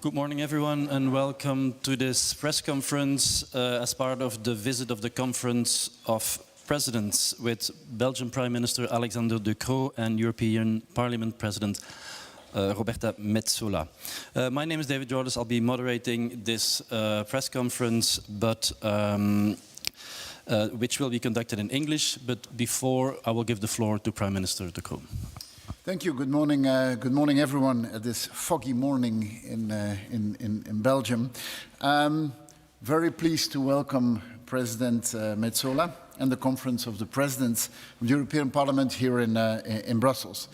Good morning, everyone, and welcome to this press conference as part of the visit of the Conference of Presidents with Belgian Prime Minister Alexander De Croo and European Parliament President Roberta Metsola. My name is David Jordis. I'll be moderating this press conference, which will be conducted in English. But before, I will give the floor to Prime Minister De Croo. Thank you. Good morning, everyone. This foggy morning in Belgium. Very pleased to welcome President Metsola and the Conference of the Presidents of the European Parliament here in Brussels.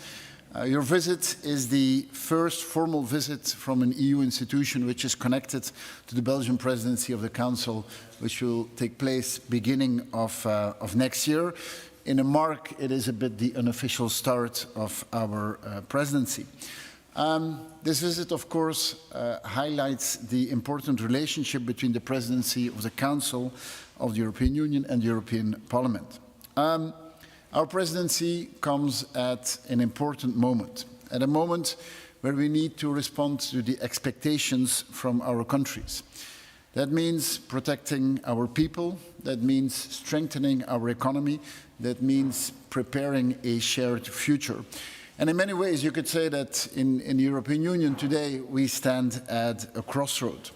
Your visit is the first formal visit from an EU institution which is connected to the Belgian Presidency of the Council, which will take place beginning of next year. In a mark, it is a bit the unofficial start of our presidency. This visit, of course, highlights the important relationship between the presidency of the Council of the European Union and the European Parliament. Our presidency comes at an important moment, at a moment where we need to respond to the expectations from our countries. That means protecting our people, that means strengthening our economy, that means preparing a shared future. And in many ways, you could say that in the European Union today, we stand at a crossroad.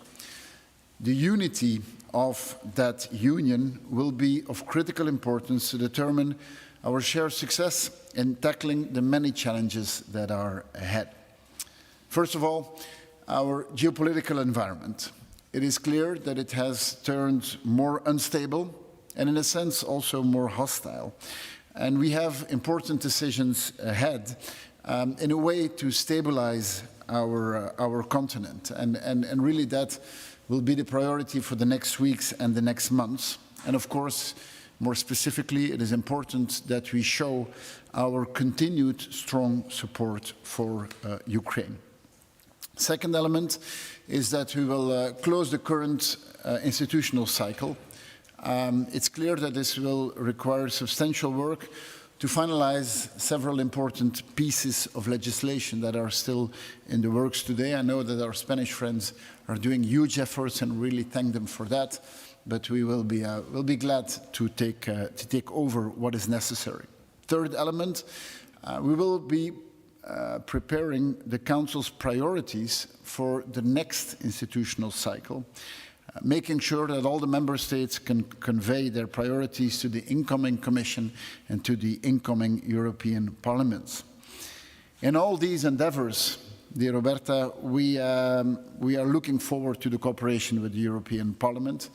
The unity of that union will be of critical importance to determine our shared success in tackling the many challenges that are ahead. First of all, our geopolitical environment. It is clear that it has turned more unstable and in a sense also more hostile. And we have important decisions ahead in a way to stabilize our continent. And really that will be the priority for the next weeks and the next months. And of course, more specifically, it is important that we show our continued strong support for Ukraine. Second element is that we will close the current institutional cycle. It's clear that this will require substantial work to finalize several important pieces of legislation that are still in the works today. I know that our Spanish friends are doing huge efforts and really thank them for that, but we'll be glad to take over what is necessary. Third element, we will be preparing the Council's priorities for the next institutional cycle, making sure that all the member states can convey their priorities to the incoming Commission and to the incoming European Parliaments. In all these endeavors, dear Roberta, we are looking forward to the cooperation with the European Parliament.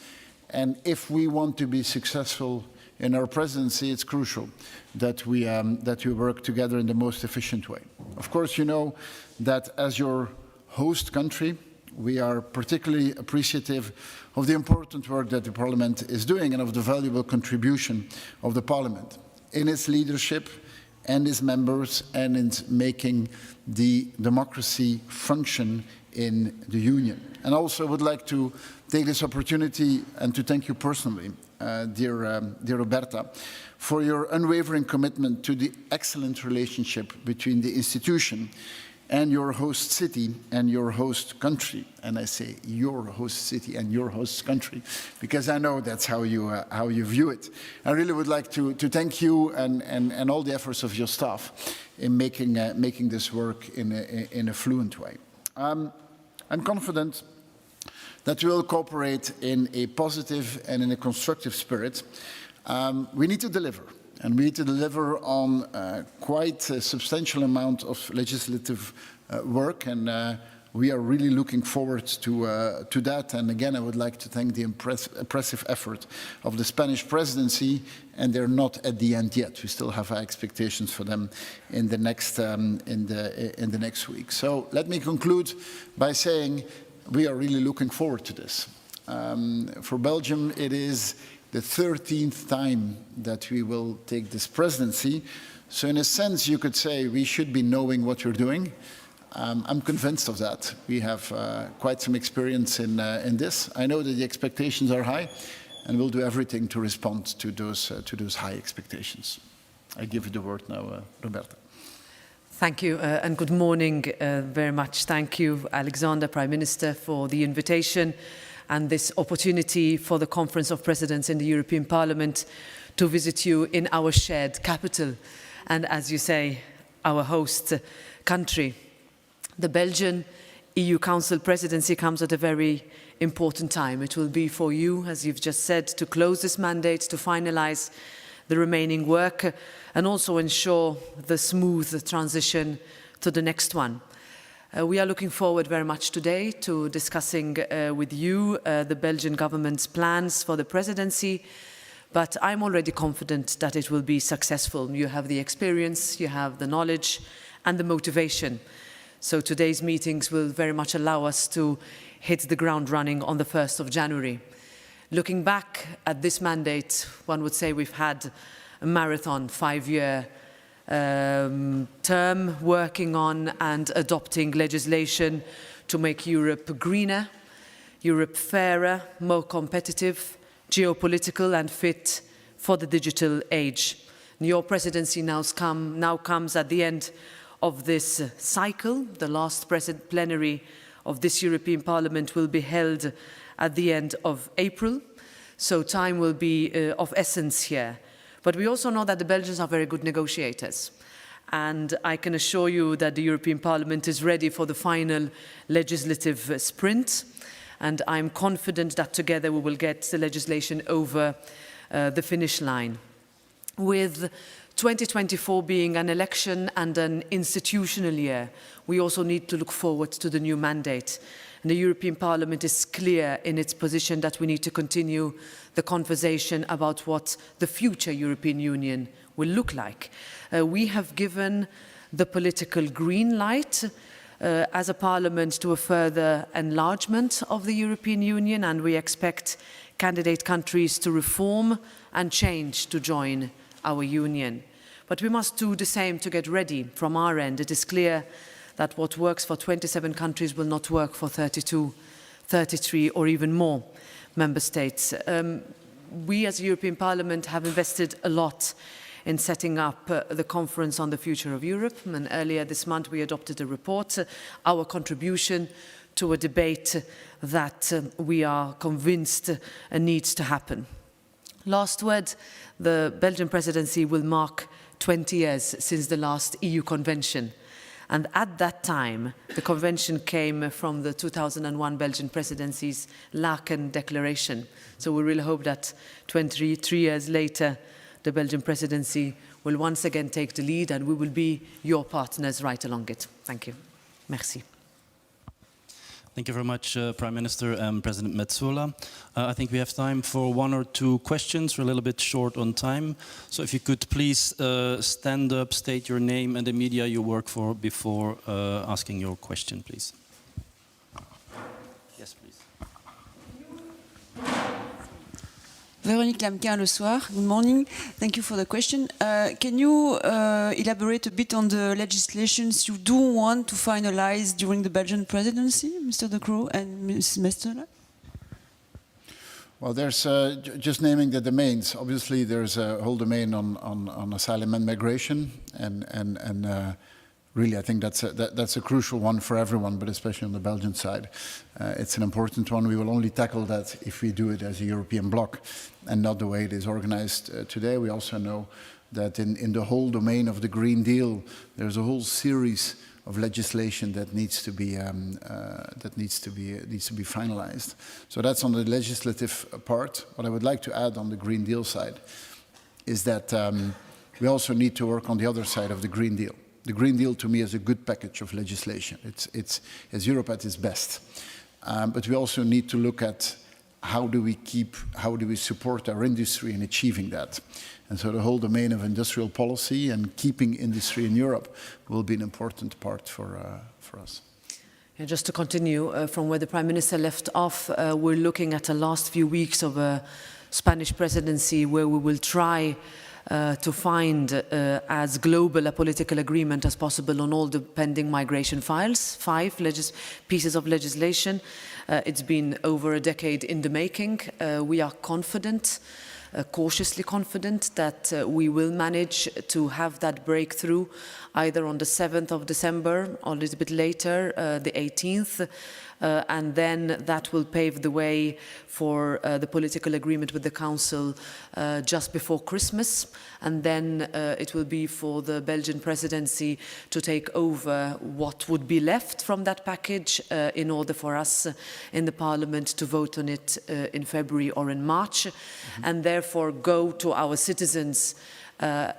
And if we want to be successful in our presidency, it's crucial that we work together in the most efficient way. Of course, you know that as your host country, we are particularly appreciative of the important work that the Parliament is doing and of the valuable contribution of the Parliament in its leadership and its members and in making the democracy function in the Union. And also would like to take this opportunity and to thank you personally, dear Roberta, for your unwavering commitment to the excellent relationship between the institution and your host city and your host country. And I say your host city and your host country, because I know that's how you view it. I really would like to thank you and all the efforts of your staff in making this work in a fluent way. I'm confident that we will cooperate in a positive and in a constructive spirit. We need to deliver. And we need to deliver on quite a substantial amount of legislative work, and we are really looking forward to that. And again, I would like to thank the impressive effort of the Spanish presidency, and they're not at the end yet. We still have high expectations for them in the next week. So let me conclude by saying we are really looking forward to this. For Belgium, it is the 13th time that we will take this presidency. So in a sense, you could say we should be knowing what you're doing. I'm convinced of that. We have quite some experience in this. I know that the expectations are high, and we'll do everything to respond to those high expectations. I give you the word now, Roberta. Thank you and good morning very much. Thank you, Alexander, Prime Minister, for the invitation and this opportunity for the Conference of Presidents in the European Parliament to visit you in our shared capital and, as you say, our host country. The Belgian EU Council presidency comes at a very important time. It will be for you, as you've just said, to close this mandate, to finalise the remaining work and also ensure the smooth transition to the next one. We are looking forward very much today to discussing with you the Belgian government's plans for the presidency, but I'm already confident that it will be successful. You have the experience, you have the knowledge and the motivation. So today's meetings will very much allow us to hit the ground running on the 1st of January. Looking back at this mandate, one would say we've had a marathon 5-year term working on and adopting legislation to make Europe greener, Europe fairer, more competitive, geopolitical and fit for the digital age. Your presidency now comes at the end of this cycle. The last plenary of this European Parliament will be held at the end of April, so time will be of essence here. But we also know that the Belgians are very good negotiators, and I can assure you that the European Parliament is ready for the final legislative sprint, and I'm confident that together we will get the legislation over the finish line. With 2024 being an election and an institutional year, we also need to look forward to the new mandate. And the European Parliament is clear in its position that we need to continue the conversation about what the future European Union will look like. We have given the political green light as a Parliament to a further enlargement of the European Union, and we expect candidate countries to reform and change to join our Union. But we must do the same to get ready from our end. It is clear that what works for 27 countries will not work for 32, 33 or even more member states. We as the European Parliament have invested a lot in setting up the Conference on the Future of Europe, and earlier this month we adopted a report, our contribution to a debate that we are convinced needs to happen. Last word, the Belgian presidency will mark 20 years since the last EU convention. And at that time, the convention came from the 2001 Belgian presidency's Laken Declaration. So we really hope that 23 years later, the Belgian presidency will once again take the lead and we will be your partners right along it. Thank you. Merci. Thank you very much, Prime Minister and President Metsola. I think we have time for 1 or 2 questions. We're a little bit short on time. So if you could please stand up, state your name and the media you work for before asking your question, please. Yes, please. Véronique Lamquin, Le Soir. Good morning. Thank you for the question. Can you elaborate a bit on the legislations you do want to finalize during the Belgian presidency, Mr. De Croo and Mrs. Metsola? Well, there's just naming the domains. Obviously, there's a whole domain on asylum and migration, and really, I think that's a crucial one for everyone, but especially on the Belgian side. It's an important one. We will only tackle that if we do it as a European bloc and not the way it is organized today. We also know that in the whole domain of the Green Deal, there's a whole series of legislation that needs to be finalized. So that's on the legislative part. What I would like to add on the Green Deal side is that we also need to work on the other side of the Green Deal. The Green Deal, to me, is a good package of legislation. It's Europe at its best. But we also need to look at how do we support our industry in achieving that. And so the whole domain of industrial policy and keeping industry in Europe will be an important part for us. And just to continue from where the Prime Minister left off, we're looking at the last few weeks of a Spanish presidency where we will try to find as global a political agreement as possible on all the pending migration files, 5 pieces of legislation. It's been over a decade in the making. We are confident cautiously confident that we will manage to have that breakthrough either on the 7th of December or a little bit later, the 18th. And then that will pave the way for the political agreement with the Council just before Christmas. And then it will be for the Belgian Presidency to take over what would be left from that package in order for us in the Parliament to vote on it in February or in March, and therefore go to our citizens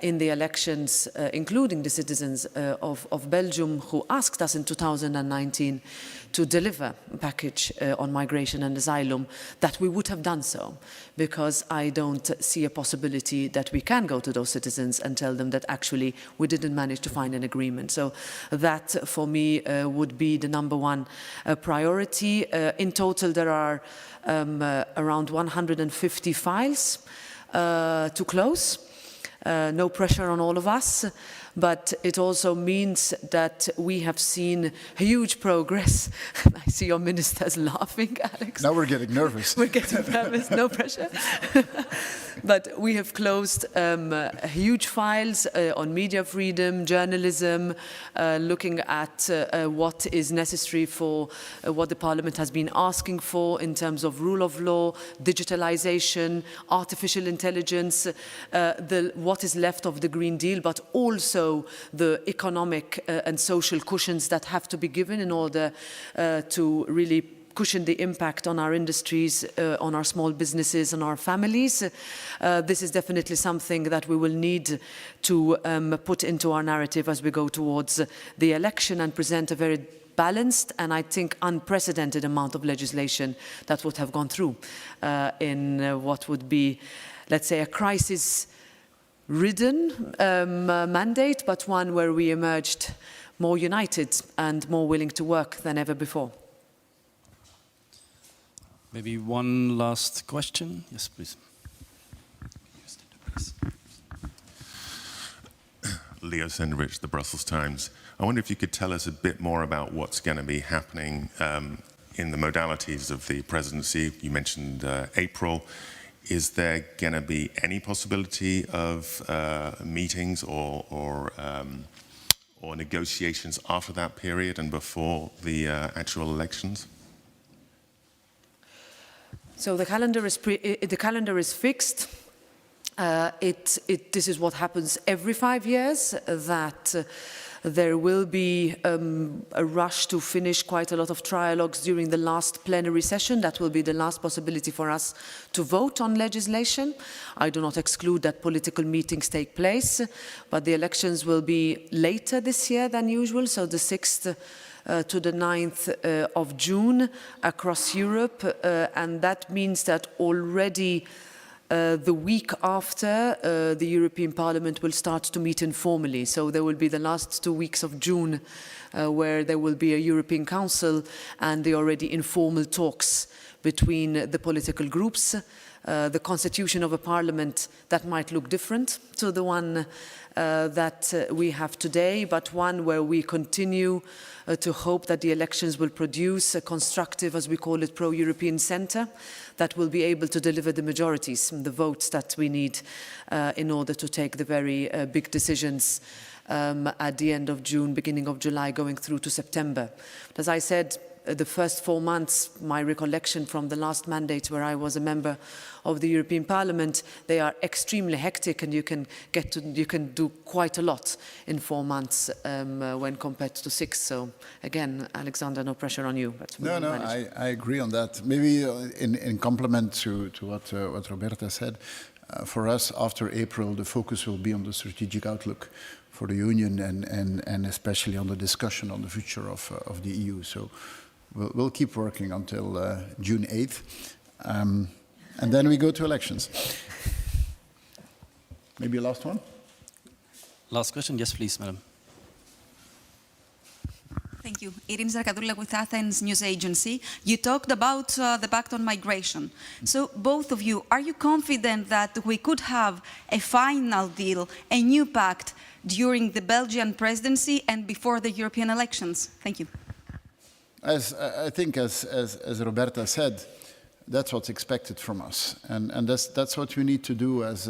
in the elections, including the citizens of Belgium, who asked us in 2019 to deliver a package on migration and asylum, that we would have done so, because I don't see a possibility that we can go to those citizens and tell them that actually we didn't manage to find an agreement. So that, for me, would be the number one priority. In total, there are around 150 files to close. No pressure on all of us, but it also means that we have seen huge progress. I see your ministers laughing, Alex. Now we're getting nervous. We're getting nervous, no pressure. But we have closed huge files on media freedom, journalism, looking at what is necessary for what the Parliament has been asking for in terms of rule of law, digitalization, artificial intelligence, what is left of the Green Deal, but also the economic and social cushions that have to be given in order to really cushion the impact on our industries, on our small businesses, on our families. This is definitely something that we will need to put into our narrative as we go towards the election and present a very balanced and, I think, unprecedented amount of legislation that would have gone through in what would be, let's say, a crisis-ridden mandate, but one where we emerged more united and more willing to work than ever before. Maybe one last question. Yes, please. Leo Senderich, the Brussels Times. I wonder if you could tell us a bit more about what's going to be happening in the modalities of the presidency. You mentioned April. Is there going to be any possibility of meetings or negotiations after that period and before the actual elections? So the calendar is fixed. This is what happens every 5 years, that there will be a rush to finish quite a lot of trialogues during the last plenary session. That will be the last possibility for us to vote on legislation. I do not exclude that political meetings take place, but the elections will be later this year than usual, so the 6th to the 9th of June across Europe, and that means that already the week after, the European Parliament will start to meet informally. So there will be the last 2 weeks of June where there will be a European Council and the already informal talks between the political groups. The constitution of a parliament that might look different to the one that we have today, but one where we continue to hope that the elections will produce a constructive, as we call it, pro-European centre that will be able to deliver the majorities, the votes that we need in order to take the very big decisions at the end of June, beginning of July, going through to September. But as I said, the first 4 months, my recollection from the last mandate where I was a member of the European Parliament, they are extremely hectic, and you can do quite a lot in 4 months when compared to 6. So again, Alexander, no pressure on you. But no, I agree on that. Maybe in complement to what Roberta said, for us after April, the focus will be on the strategic outlook for the Union and especially on the discussion on the future of the EU. So we'll keep working until June 8th. And then we go to elections. Maybe a last one? Last question. Yes, please, madam. Thank you. Irin Zarkadoula with Athens News Agency. You talked about the Pact on Migration. So both of you, are you confident that we could have a final deal, a new pact, during the Belgian presidency and before the European elections? Thank you. I think, as Roberta said, That's what's expected from us, and that's what we need to do as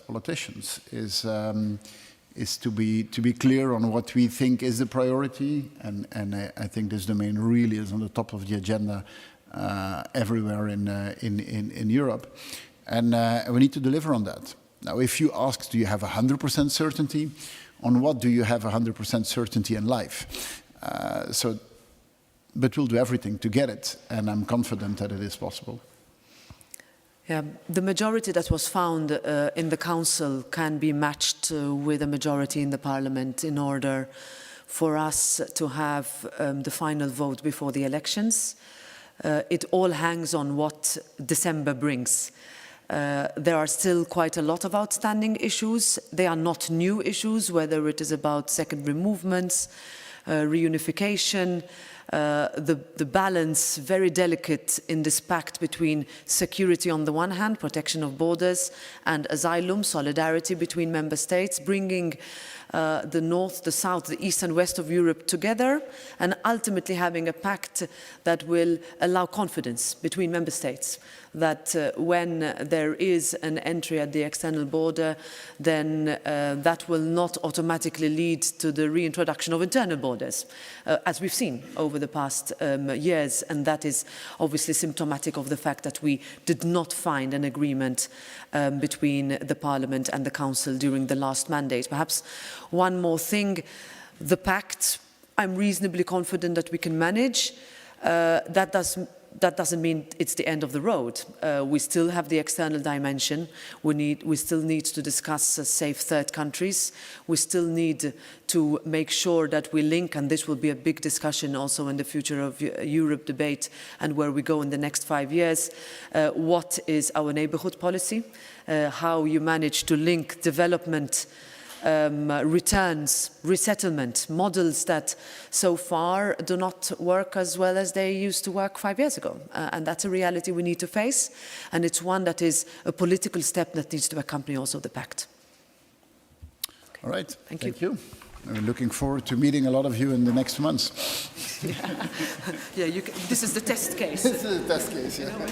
politicians. Is to be clear on what we think is the priority, and I think this domain really is on the top of the agenda everywhere in Europe, and we need to deliver on that. Now, if you ask, do you have 100% certainty? On what do you have 100% certainty in life? But we'll do everything to get it, and I'm confident that it is possible. Yeah, the majority that was found in the Council can be matched with a majority in the Parliament in order for us to have the final vote before the elections. It all hangs on what December brings. There are still quite a lot of outstanding issues. They are not new issues, whether it is about secondary movements, reunification, the balance, very delicate in this pact between security on the one hand, protection of borders, and asylum, solidarity between member states, bringing the north, the south, the east and west of Europe together, and ultimately having a pact that will allow confidence between member states, that when there is an entry at the external border, then that will not automatically lead to the reintroduction of internal borders, as we've seen over the past years, and that is obviously symptomatic of the fact that we did not find an agreement between the Parliament and the Council during the last mandate. Perhaps one more thing, the pact, I'm reasonably confident that we can manage. That doesn't mean it's the end of the road. We still have the external dimension. We still need to discuss safe third countries. We still need to make sure that we link, and this will be a big discussion also in the future of Europe debate and where we go in the next 5 years. What is our neighbourhood policy? How you manage to link development, returns, resettlement, models that so far do not work as well as they used to work 5 years ago. And that's a reality we need to face, and it's one that is a political step that needs to accompany also the pact. Okay. All right, Thank you. I'm looking forward to meeting a lot of you in the next months. Yeah, this is the test case. This is the test case, yeah.